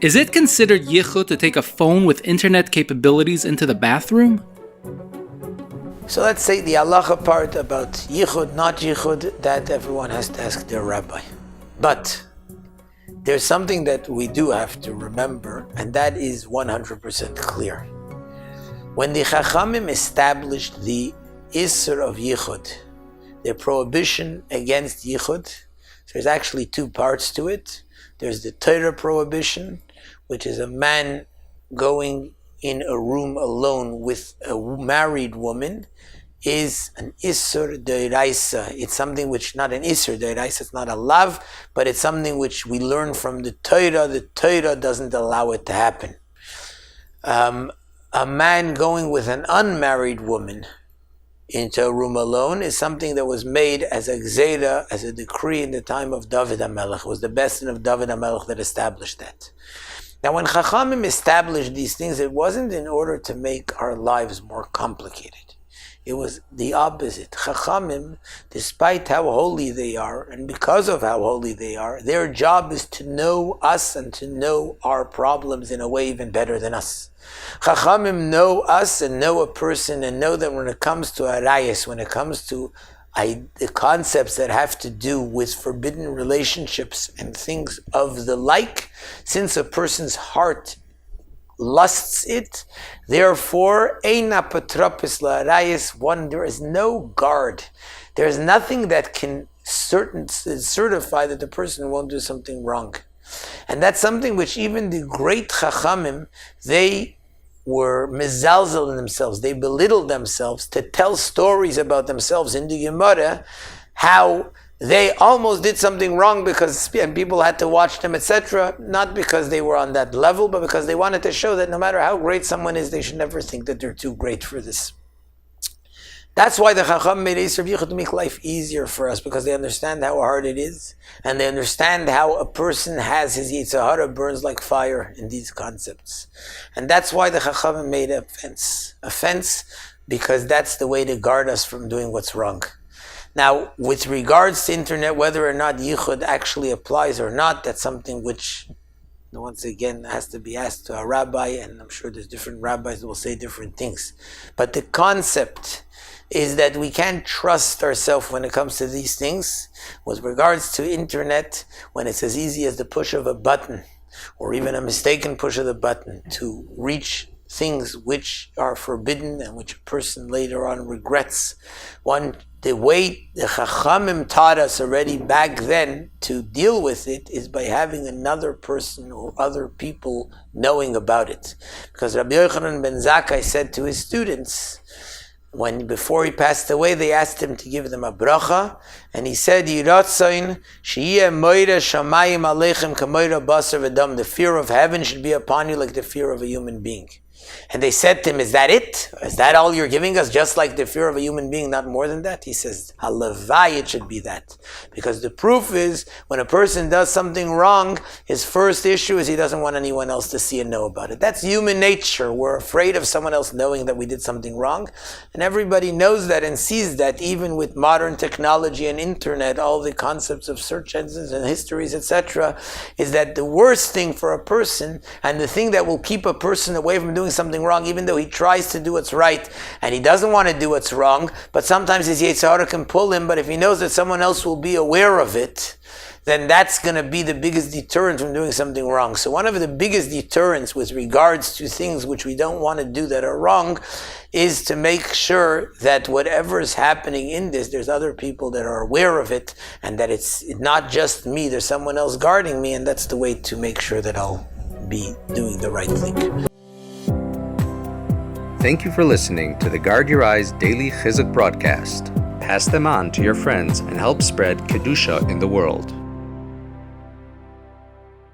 Is it considered Yichud to take a phone with internet capabilities into the bathroom? So let's say the halacha part about Yichud, not Yichud, that everyone has to ask their rabbi. But there's something that we do have to remember, and that is 100% clear. When the Chachamim established the Isser of Yichud, the prohibition against Yichud, there's actually two parts to it. There's the Torah prohibition, which is a man going in a room alone with a married woman, is an Isser Deiraisa. It's something which, not an Isser Deiraisa, it's not a lav, but it's something which we learn from the Torah. The Torah doesn't allow it to happen. A man going with an unmarried woman into a room alone is something that was made as a gzeira, as a decree in the time of David HaMelech. It was the Bestin of David HaMelech that established that. Now when Chachamim established these things, it wasn't in order to make our lives more complicated. It was the opposite. Chachamim, despite how holy they are, and because of how holy they are, their job is to know us and to know our problems in a way even better than us. Chachamim know us and know a person and know that when it comes to arayos, when it comes to the concepts that have to do with forbidden relationships and things of the like, since a person's heart lusts it, therefore, ein apotropos la'arayos, there is no guard. There is nothing that can certify that the person won't do something wrong. And that's something which even the great Chachamim, they were mizalzel in themselves. They belittled themselves to tell stories about themselves in the Gemara, how they almost did something wrong and people had to watch them, etc. Not because they were on that level, but because they wanted to show that no matter how great someone is, they should never think that they're too great for this. That's why the Chacham made Yisr Yichud to make life easier for us, because they understand how hard it is, and they understand how a person has his Yetzer Hara burns like fire in these concepts. And that's why the Chacham made a fence, because that's the way to guard us from doing what's wrong. Now, with regards to internet, whether or not Yichud actually applies or not, that's something which, once again, has to be asked to a rabbi, and I'm sure there's different rabbis that will say different things. But the concept is that we can't trust ourselves when it comes to these things. With regards to internet, when it's as easy as the push of a button, or even a mistaken push of the button, to reach things which are forbidden and which a person later on regrets, the way the Chachamim taught us already back then to deal with it is by having another person or other people knowing about it. Because Rabbi Yochanan ben Zakkai said to his students, before he passed away, they asked him to give them a bracha, and he said, "Yiratzayin sheyeh moira shamayim aleichem kamoira basar v'dam." The fear of heaven should be upon you like the fear of a human being. And they said to him, "Is that it? Is that all you're giving us? Just like the fear of a human being, not more than that?" He says, "Halavai, it should be that." Because the proof is, when a person does something wrong, his first issue is he doesn't want anyone else to see and know about it. That's human nature. We're afraid of someone else knowing that we did something wrong. And everybody knows that and sees that, even with modern technology and internet, all the concepts of search engines and histories, etc., is that the worst thing for a person, and the thing that will keep a person away from doing something wrong, even though he tries to do what's right and he doesn't want to do what's wrong, but sometimes his Yetzer Hara can pull him, but if he knows that someone else will be aware of it, then that's going to be the biggest deterrent from doing something wrong. So one of the biggest deterrents with regards to things which we don't want to do that are wrong is to make sure that whatever is happening in this, there's other people that are aware of it, and that it's not just me, there's someone else guarding me, and that's the way to make sure that I'll be doing the right thing. Thank you for listening to the Guard Your Eyes Daily Chizuk broadcast. Pass them on to your friends and help spread Kedusha in the world.